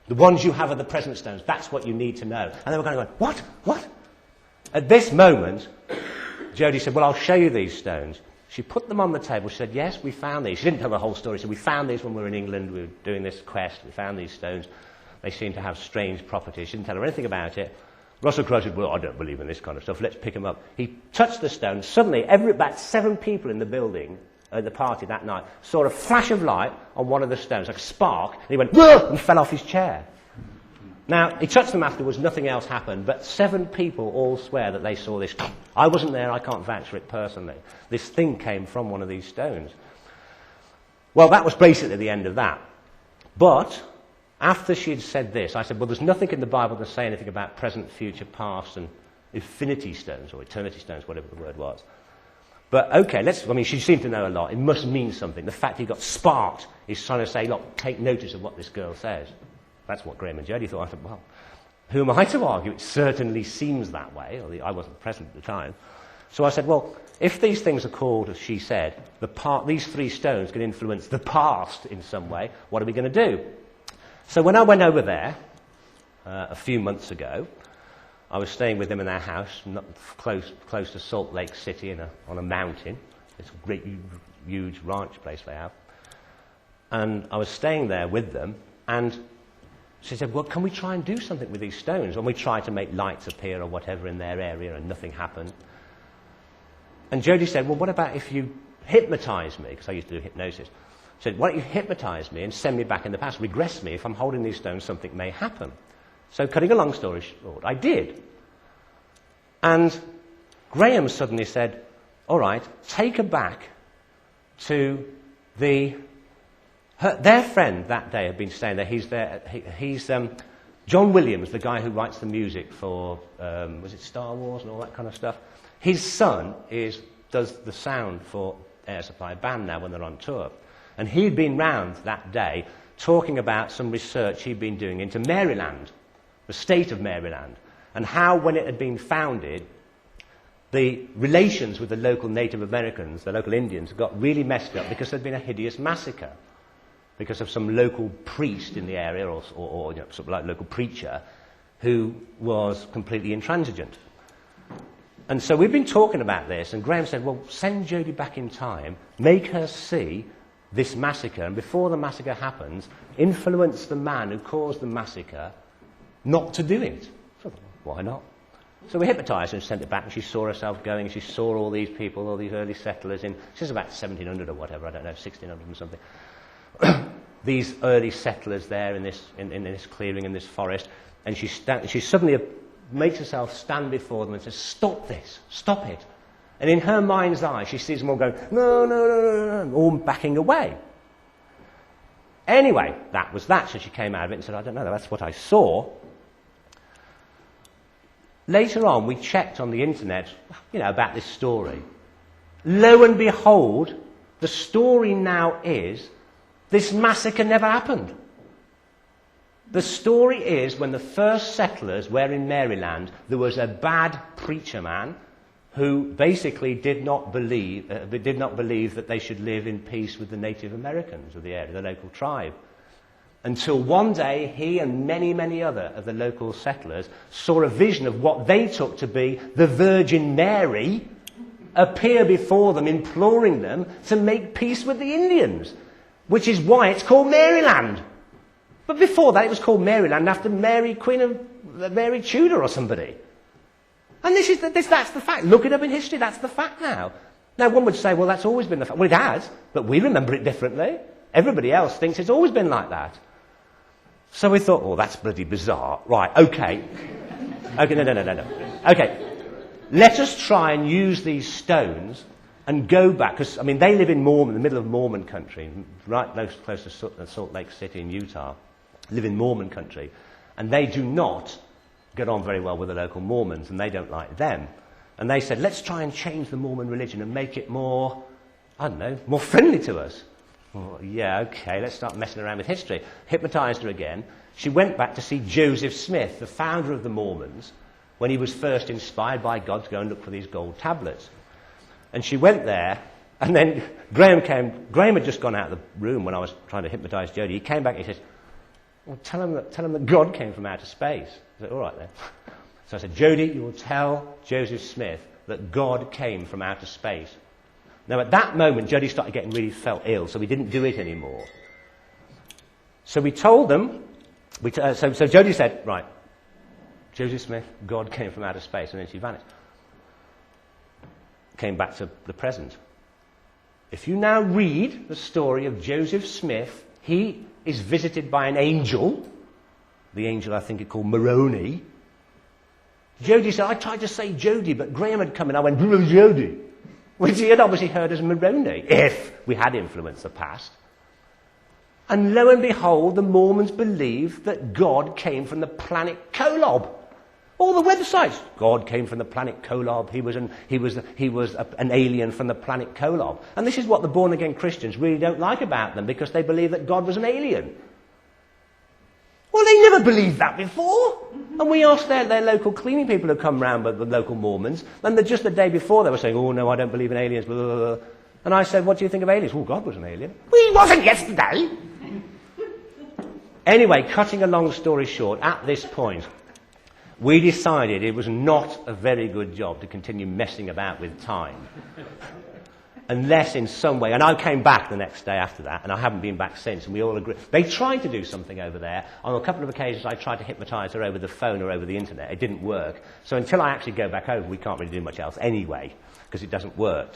The ones you have are the present stones. That's what you need to know. And they were kind of going, what? What? At this moment, Jodie said, well, I'll show you these stones. She put them on the table. She said, yes, we found these. She didn't tell the whole story. She said, we found these when we were in England. We were doing this quest. We found these stones. They seem to have strange properties. She didn't tell her anything about it. Russell Crowe said, well, I don't believe in this kind of stuff. Let's pick them up. He touched the stone. Suddenly, about 7 people in the building at the party that night saw a flash of light on one of the stones, like a spark, and he went, whoa, and fell off his chair. Now, he touched them afterwards, nothing else happened, but 7 people all swear that they saw this. I wasn't there, I can't vouch for it personally. This thing came from one of these stones. Well, that was basically the end of that. But after she had said this, I said, well, there's nothing in the Bible to say anything about present, future, past, and infinity stones, or eternity stones, whatever the word was. But okay, she seemed to know a lot. It must mean something. The fact he got sparked is trying to say, look, take notice of what this girl says. That's what Graham and Jodie thought. I thought, well, who am I to argue? It certainly seems that way. I wasn't present at the time. So I said, well, if these things are called, as she said, these 3 stones can influence the past in some way, what are we going to do? So when I went over there a few months ago, I was staying with them in their house, not close to Salt Lake City on a mountain. It's a great, huge ranch place they have. And I was staying there with them, and she said, well, can we try and do something with these stones? And we tried to make lights appear or whatever in their area, and nothing happened. And Jodie said, well, what about if you hypnotize me? Because I used to do hypnosis. She said, why don't you hypnotize me and send me back in the past, regress me? If I'm holding these stones, something may happen. So cutting a long story short, I did. And Graham suddenly said, all right, take her back to their friend that day had been staying there. He's John Williams, the guy who writes the music for, was it Star Wars and all that kind of stuff? His son does the sound for Air Supply Band now when they're on tour. And he'd been round that day talking about some research he'd been doing into Maryland, the state of Maryland, and how when it had been founded, the relations with the local Native Americans, the local Indians, got really messed up because there'd been a hideous massacre because of some local priest in the area or sort of like local preacher who was completely intransigent. And so we've been talking about this, and Graham said, well, send Jodie back in time, make her see this massacre, and before the massacre happens, influence the man who caused the massacre not to do it. So I thought, why not? So we hypnotised her and sent it back, and she saw herself going, and she saw all these people, all these early settlers she's about 1700 or whatever, I don't know, 1600 and something. These early settlers there in this clearing, in this forest, and she suddenly makes herself stand before them and says, stop this, stop it. And in her mind's eye, she sees them all going, no, no, no, no, no, all backing away. Anyway, that was that. So she came out of it and said, I don't know, that's what I saw. Later on, we checked on the internet, about this story. Lo and behold, the story now is, this massacre never happened. The story is, when the first settlers were in Maryland, there was a bad preacher man who basically did not believe that they should live in peace with the Native Americans of the area, the local tribe. Until one day, he and many, many other of the local settlers saw a vision of what they took to be the Virgin Mary appear before them, imploring them to make peace with the Indians, which is why it's called Maryland. But before that, it was called Maryland after Mary, Queen of Mary Tudor or somebody. And that's the fact. Look it up in history, that's the fact now. Now, one would say, well, that's always been the fact. Well, it has, but we remember it differently. Everybody else thinks it's always been like that. So we thought, oh, that's bloody bizarre. Right, okay. Okay, no. Okay, let us try and use these stones and go back, because, they live in the middle of Mormon country, right close to Salt Lake City in Utah, live in Mormon country, and they do not get on very well with the local Mormons, and they don't like them. And they said, let's try and change the Mormon religion and make it more friendly to us. Well, yeah, okay, let's start messing around with history. Hypnotised her again. She went back to see Joseph Smith, the founder of the Mormons, when he was first inspired by God to go and look for these gold tablets. And she went there, and then Graham had just gone out of the room when I was trying to hypnotise Jodie. He came back and he says, Well, tell them that God came from outer space. I said, all right then. So I said, Jody, you will tell Joseph Smith that God came from outer space. Now at that moment, Jody started getting really felt ill, so we didn't do it anymore. So we told them, so Jody said, right, Joseph Smith, God came from outer space, and then she vanished. Came back to the present. If you now read the story of Joseph Smith, he is visited by an angel. The angel, I think, is called Moroni. Jody said, I tried to say Jody, but Graham had come and I went, Jody. Which he had obviously heard as Moroni, if we had influenced the past. And lo and behold, the Mormons believe that God came from the planet Kolob. All the websites. God came from the planet Kolob. He was an alien from the planet Kolob. And this is what the born-again Christians really don't like about them, because they believe that God was an alien. Well, they never believed that before. And we asked their local cleaning people who come round, but the local Mormons, and just the day before they were saying, oh no, I don't believe in aliens, blah, blah, blah. And I said, what do you think of aliens? Well, God was an alien. Well, he wasn't yesterday. Anyway, cutting a long story short, at this point, we decided it was not a very good job to continue messing about with time. Unless in some way, and I came back the next day after that, and I haven't been back since, and we all agreed. They tried to do something over there. On a couple of occasions, I tried to hypnotize her over the phone or over the internet. It didn't work. So until I actually go back over, we can't really do much else anyway, because it doesn't work.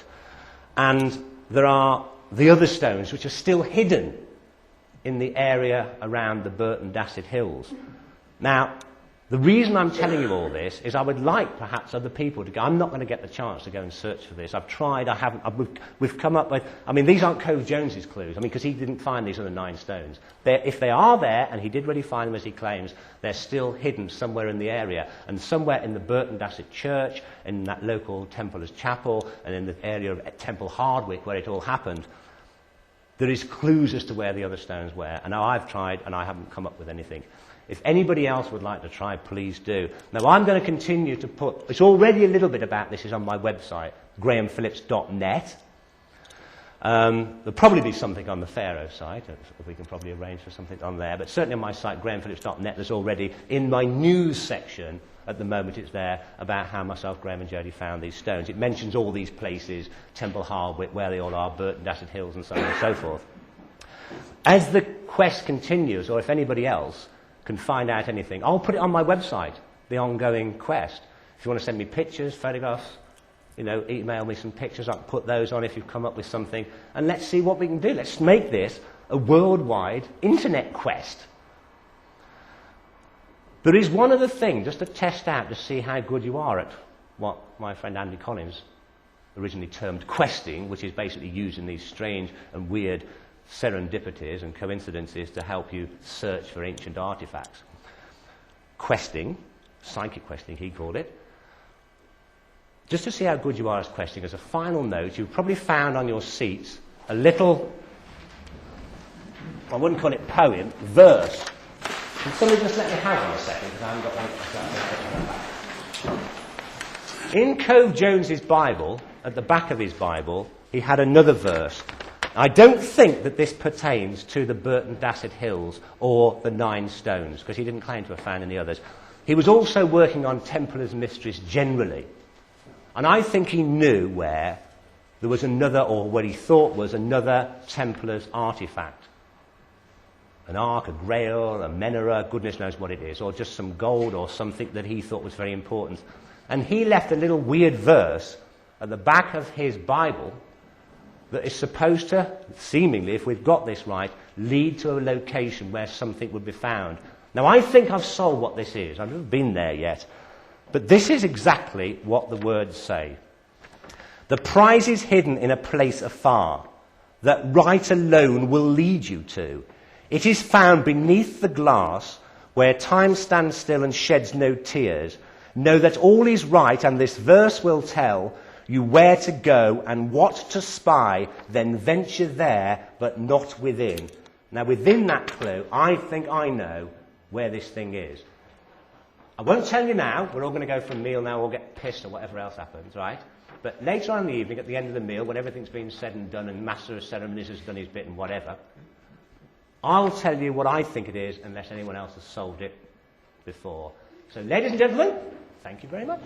And there are the other stones, which are still hidden in the area around the Burton Dasset Hills. Now, the reason I'm telling you all this is I would like perhaps other people to go. I'm not going to get the chance to go and search for this. I've tried, I haven't. We've come up with, these aren't Cove Jones's clues. Because he didn't find these other 9 stones. If they are there, and he did really find them as he claims, they're still hidden somewhere in the area. And somewhere in the Burton Dasset Church, in that local Templars Chapel, and in the area of Temple Hardwick where it all happened, there is clues as to where the other stones were. And now I've tried, and I haven't come up with anything. If anybody else would like to try, please do. Now, I'm going to continue to put... It's already a little bit about this is on my website, grahamphillips.net. There'll probably be something on the Pharaoh site. We can probably arrange for something on there. But certainly on my site, grahamphillips.net, there's already, in my news section, at the moment it's there, about how myself, Graham and Jody found these stones. It mentions all these places, Temple Hardwick, where they all are, Burton Dasset Hills, and so on and so forth. As the quest continues, or if anybody else can find out anything, I'll put it on my website, the ongoing quest. If you want to send me pictures, photographs, email me some pictures, I can put those on if you've come up with something, and let's see what we can do. Let's make this a worldwide internet quest. There is one other thing, just to test out, to see how good you are at what my friend Andy Collins originally termed questing, which is basically using these strange and weird serendipities and coincidences to help you search for ancient artifacts. Questing, psychic questing he called it. Just to see how good you are as questing, as a final note, you've probably found on your seats a little, I wouldn't call it poem, verse. Can somebody just let me have one a second, because I haven't got one. In Cove Jones's Bible, at the back of his Bible, he had another verse. I don't think that this pertains to the Burton Dasset Hills or the 9 stones, because he didn't claim to have found any others. He was also working on Templars' mysteries generally. And I think he knew where there was another, or what he thought was another Templars artifact. An ark, a grail, a menorah, goodness knows what it is, or just some gold or something that he thought was very important. And he left a little weird verse at the back of his Bible that is supposed to, seemingly, if we've got this right, lead to a location where something would be found. Now, I think I've solved what this is. I've never been there yet. But this is exactly what the words say. The prize is hidden in a place afar, that right alone will lead you to. It is found beneath the glass, where time stands still and sheds no tears. Know that all is right, and this verse will tell you where to go and what to spy, then venture there, but not within. Now, within that clue, I think I know where this thing is. I won't tell you now. We're all going to go for a meal now or get pissed or whatever else happens, right? But later on in the evening, at the end of the meal, when everything's been said and done and Master of Ceremonies has done his bit and whatever, I'll tell you what I think it is unless anyone else has solved it before. So, ladies and gentlemen, thank you very much.